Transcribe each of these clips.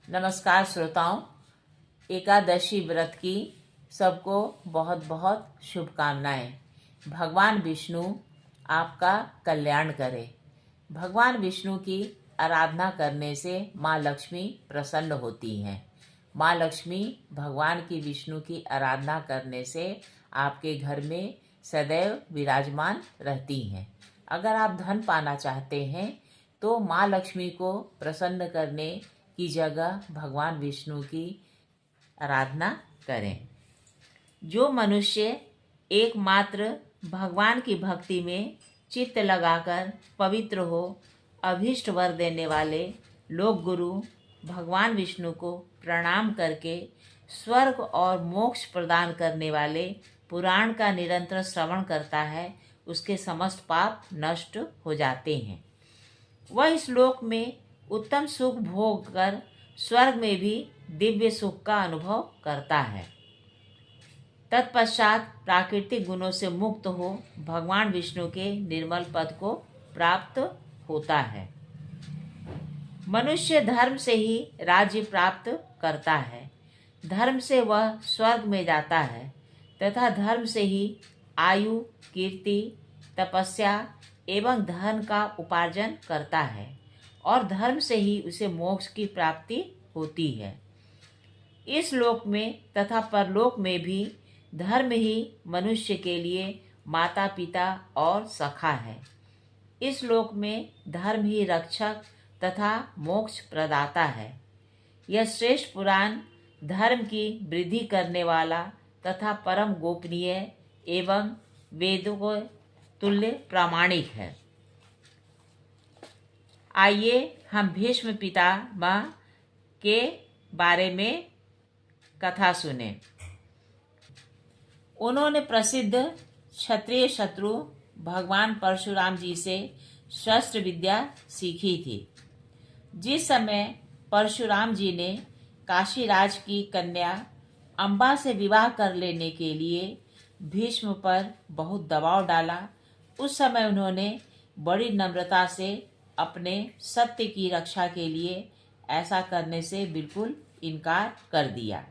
नमस्कार श्रोताओं, एकादशी व्रत की सबको बहुत बहुत शुभकामनाएं। भगवान विष्णु आपका कल्याण करे। भगवान विष्णु की आराधना करने से माँ लक्ष्मी प्रसन्न होती हैं। माँ लक्ष्मी भगवान की विष्णु की आराधना करने से आपके घर में सदैव विराजमान रहती हैं। अगर आप धन पाना चाहते हैं तो माँ लक्ष्मी को प्रसन्न करने की जगह भगवान विष्णु की आराधना करें। जो मनुष्य एकमात्र भगवान की भक्ति में चित्त लगाकर पवित्र हो, अभीष्ट वर देने वाले लोक गुरु भगवान विष्णु को प्रणाम करके स्वर्ग और मोक्ष प्रदान करने वाले पुराण का निरंतर श्रवण करता है, उसके समस्त पाप नष्ट हो जाते हैं। वह इस लोक में उत्तम सुख भोग कर स्वर्ग में भी दिव्य सुख का अनुभव करता है। तत्पश्चात प्राकृतिक गुणों से मुक्त हो भगवान विष्णु के निर्मल पद को प्राप्त होता है। मनुष्य धर्म से ही राज्य प्राप्त करता है, धर्म से वह स्वर्ग में जाता है तथा धर्म से ही आयु, कीर्ति, तपस्या एवं धन का उपार्जन करता है और धर्म से ही उसे मोक्ष की प्राप्ति होती है। इस लोक में तथा परलोक में भी धर्म ही मनुष्य के लिए माता पिता और सखा है। इस लोक में धर्म ही रक्षक तथा मोक्ष प्रदाता है। यह श्रेष्ठ पुराण धर्म की वृद्धि करने वाला तथा परम गोपनीय एवं वेदों को तुल्य प्रामाणिक है। आइए हम भीष्म पितामह के बारे में कथा सुने। उन्होंने प्रसिद्ध क्षत्रिय शत्रु भगवान परशुराम जी से शस्त्र विद्या सीखी थी। जिस समय परशुराम जी ने काशीराज की कन्या अम्बा से विवाह कर लेने के लिए भीष्म पर बहुत दबाव डाला, उस समय उन्होंने बड़ी नम्रता से अपने सत्य की रक्षा के लिए ऐसा करने से बिल्कुल इनकार कर दिया।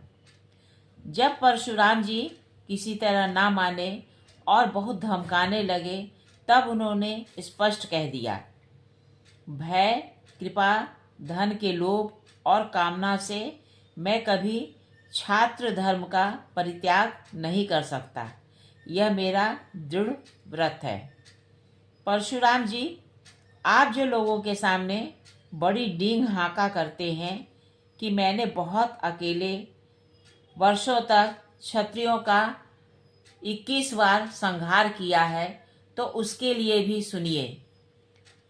जब परशुराम जी किसी तरह ना माने और बहुत धमकाने लगे, तब उन्होंने स्पष्ट कह दिया, भय, कृपा, धन के लोभ और कामना से मैं कभी छात्र धर्म का परित्याग नहीं कर सकता। यह मेरा दृढ़ व्रत है। परशुराम जी, आप जो लोगों के सामने बड़ी डींग हाँका करते हैं कि मैंने बहुत अकेले वर्षों तक क्षत्रियों का 21 बार संहार किया है, तो उसके लिए भी सुनिए।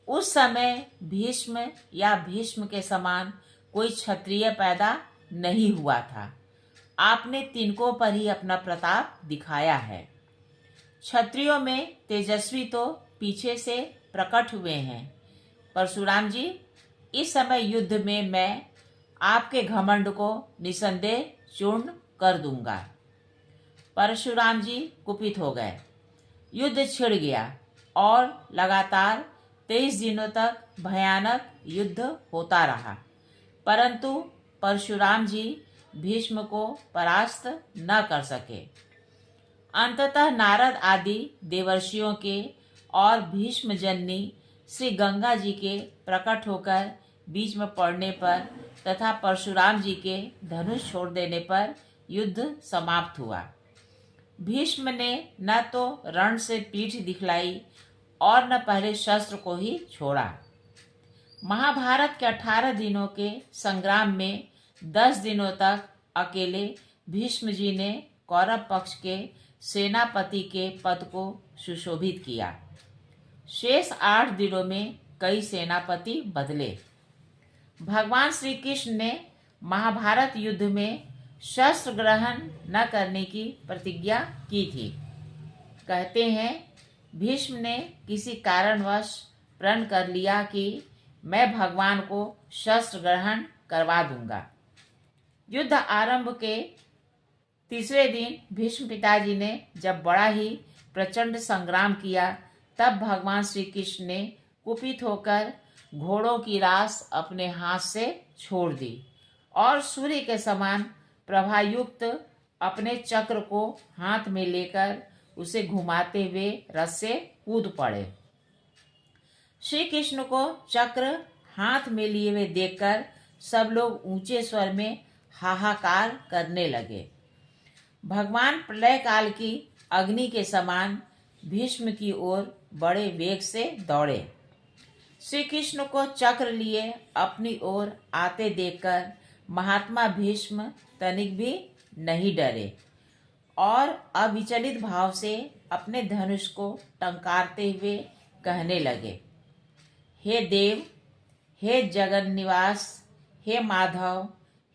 उस समय भीष्म या भीष्म के समान कोई क्षत्रिय पैदा नहीं हुआ था। आपने तिनकों पर ही अपना प्रताप दिखाया है। क्षत्रियों में तेजस्वी तो पीछे से प्रकट हुए हैं। परशुराम जी, इस समय युद्ध में मैं आपके घमंड को निसंदेह चूर्ण कर दूंगा। परशुराम जी कुपित हो गए। युद्ध छिड़ गया और लगातार 23 दिनों तक भयानक युद्ध होता रहा, परंतु परशुराम जी भीष्म को परास्त न कर सके। अंततः नारद आदि देवर्षियों के और भीष्म जननी श्री गंगा जी के प्रकट होकर बीच में पड़ने पर तथा परशुराम जी के धनुष छोड़ देने पर युद्ध समाप्त हुआ। भीष्म ने न तो रण से पीठ दिखलाई और न पहले शस्त्र को ही छोड़ा। महाभारत के 18 दिनों के संग्राम में 10 दिनों तक अकेले भीष्म जी ने कौरव पक्ष के सेनापति के पद को सुशोभित किया। शेष 8 दिनों में कई सेनापति बदले। भगवान श्री कृष्ण ने महाभारत युद्ध में शस्त्र ग्रहण न करने की प्रतिज्ञा की थी। कहते हैं, भीष्म ने किसी कारणवश प्रण कर लिया कि मैं भगवान को शस्त्र ग्रहण करवा दूंगा। युद्ध आरंभ के तीसरे दिन भीष्म पिताजी ने जब बड़ा ही प्रचंड संग्राम किया, तब भगवान श्री कृष्ण ने कुपित होकर घोड़ों की रास अपने हाथ से छोड़ दी और सूर्य के समान प्रभायुक्त अपने चक्र को हाथ में लेकर उसे घुमाते हुए रथ से कूद पड़े। श्री कृष्ण को चक्र हाथ में लिए हुए देखकर सब लोग ऊंचे स्वर में हाहाकार करने लगे। भगवान प्रलय काल की अग्नि के समान भीष्म की ओर बड़े वेग से दौड़े। श्री कृष्ण को चक्र लिए अपनी ओर आते देखकर महात्मा भीष्म तनिक भी नहीं डरे और अविचलित भाव से अपने धनुष को टंकारते हुए कहने लगे, हे देव, हे जगन निवास, हे माधव,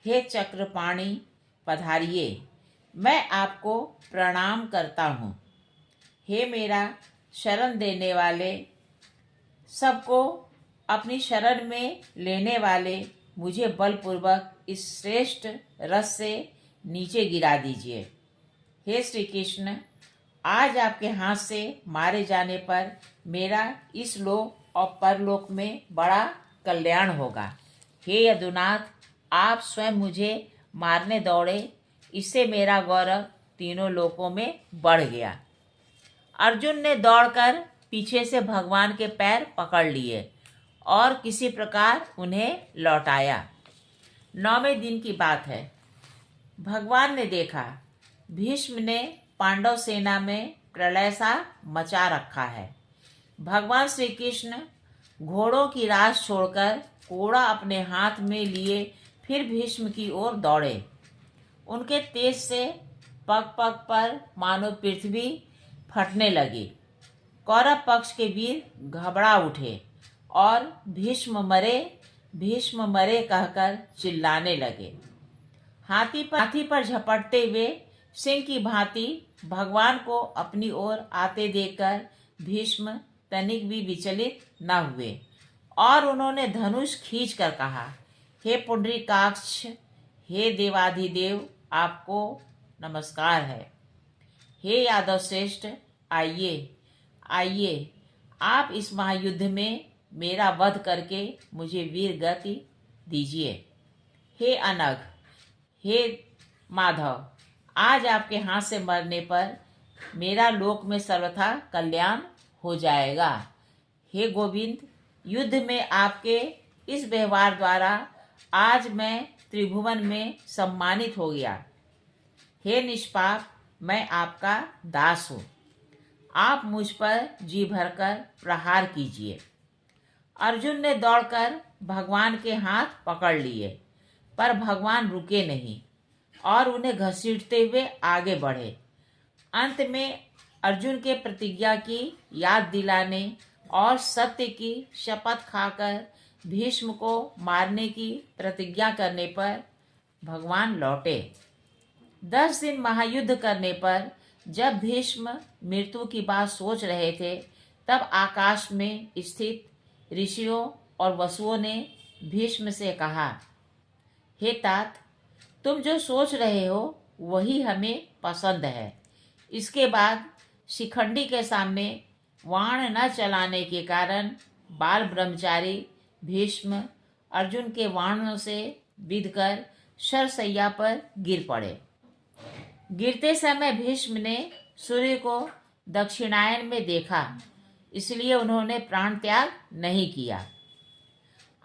हे चक्रपाणि, पधारिए, मैं आपको प्रणाम करता हूँ। हे मेरा शरण देने वाले, सबको अपनी शरण में लेने वाले, मुझे बलपूर्वक इस श्रेष्ठ रथ से नीचे गिरा दीजिए। हे श्री कृष्ण, आज आपके हाथ से मारे जाने पर मेरा इस लोक और परलोक में बड़ा कल्याण होगा। हे यदुनाथ, आप स्वयं मुझे मारने दौड़े, इससे मेरा गौरव तीनों लोकों में बढ़ गया। अर्जुन ने दौड़कर पीछे से भगवान के पैर पकड़ लिए और किसी प्रकार उन्हें लौटाया। 9वें दिन की बात है। भगवान ने देखा भीष्म ने पांडव सेना में प्रलय सा मचा रखा है। भगवान श्री कृष्ण घोड़ों की रास छोड़कर कोड़ा अपने हाथ में लिए फिर भीष्म की ओर दौड़े। उनके तेज से पग पग पर मानो पृथ्वी फटने लगी। कौरव पक्ष के वीर घबरा उठे और भीष्म मरे कहकर चिल्लाने लगे। हाथी पर झपटते हुए सिंह की भांति भगवान को अपनी ओर आते देखकर भीष्म तनिक भी विचलित न हुए और उन्होंने धनुष खींचकर कहा, हे पुंडरीकाक्ष, हे देवाधिदेव, आपको नमस्कार है। हे यादव श्रेष्ठ, आइए, आप इस महायुद्ध में मेरा वध करके मुझे वीर गति दीजिए। हे अनघ, हे माधव, आज आपके हाथ से मरने पर मेरा लोक में सर्वथा कल्याण हो जाएगा। हे गोविंद, युद्ध में आपके इस व्यवहार द्वारा आज मैं त्रिभुवन में सम्मानित हो गया। हे निष्पाप, मैं आपका दास हूँ, आप मुझ पर जी भरकर प्रहार कीजिए। अर्जुन ने दौड़कर भगवान के हाथ पकड़ लिए, पर भगवान रुके नहीं और उन्हें घसीटते हुए आगे बढ़े। अंत में अर्जुन के प्रतिज्ञा की याद दिलाने और सत्य की शपथ खाकर भीष्म को मारने की प्रतिज्ञा करने पर भगवान लौटे। 10 दिन महायुद्ध करने पर जब भीष्म मृत्यु की बात सोच रहे थे, तब आकाश में स्थित ऋषियों और वसुओं ने भीष्म से कहा, हे तात, तुम जो सोच रहे हो वही हमें पसंद है। इसके बाद शिखंडी के सामने वाण न चलाने के कारण बाल ब्रह्मचारी भीष्म अर्जुन के वाणों से बिधकर शरशैया पर गिर पड़े। गिरते समय भीष्म ने सूर्य को दक्षिणायन में देखा, इसलिए उन्होंने प्राण त्याग नहीं किया।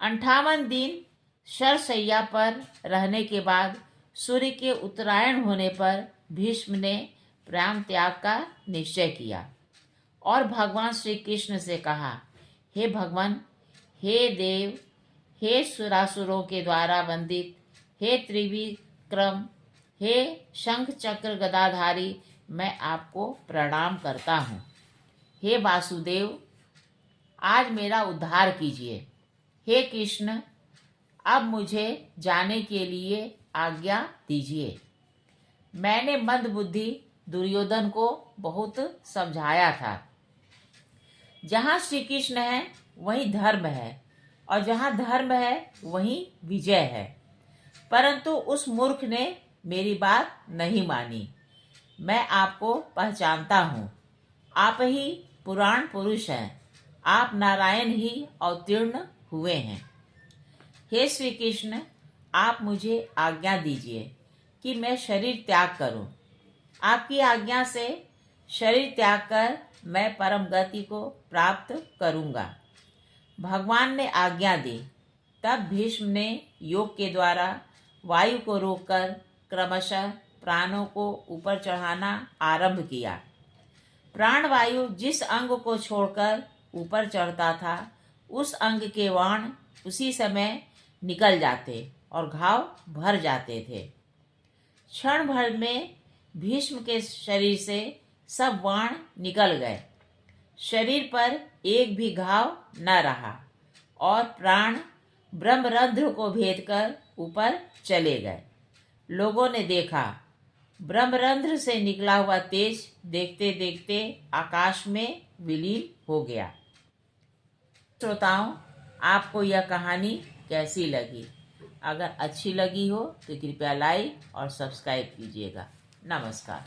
58 दिन शरशैया पर रहने के बाद सूर्य के उत्तरायण होने पर भीष्म ने प्राण त्याग का निश्चय किया और भगवान श्री कृष्ण से कहा, हे भगवान, हे देव, हे सुरासुरों के द्वारा वंदित, हे त्रिविक्रम, हे शंख चक्र गदाधारी, मैं आपको प्रणाम करता हूँ। हे वासुदेव, आज मेरा उद्धार कीजिए। हे कृष्ण, अब मुझे जाने के लिए आज्ञा दीजिए। मैंने मंदबुद्धि दुर्योधन को बहुत समझाया था। जहाँ श्री कृष्ण है वहीं धर्म है और जहाँ धर्म है वहीं विजय है, परंतु उस मूर्ख ने मेरी बात नहीं मानी। मैं आपको पहचानता हूँ, आप ही पुराण पुरुष हैं, आप नारायण ही अवतीर्ण हुए हैं। हे श्री कृष्ण, आप मुझे आज्ञा दीजिए कि मैं शरीर त्याग करूं। आपकी आज्ञा से शरीर त्याग कर मैं परम गति को प्राप्त करूंगा। भगवान ने आज्ञा दी। तब भीष्म ने योग के द्वारा वायु को रोककर क्रमशः प्राणों को ऊपर चढ़ाना आरंभ किया। प्राणवायु जिस अंग को छोड़कर ऊपर चढ़ता था, उस अंग के बाण उसी समय निकल जाते और घाव भर जाते थे। क्षण भर में भीष्म के शरीर से सब बाण निकल गए। शरीर पर एक भी घाव न रहा और प्राण ब्रह्मरंध्र को भेद कर ऊपर चले गए। लोगों ने देखा, ब्रह्मरंध्र से निकला हुआ तेज देखते देखते आकाश में विलीन हो गया। श्रोताओं, आपको यह कहानी कैसी लगी? अगर अच्छी लगी हो तो कृपया लाइक और सब्सक्राइब कीजिएगा। नमस्कार।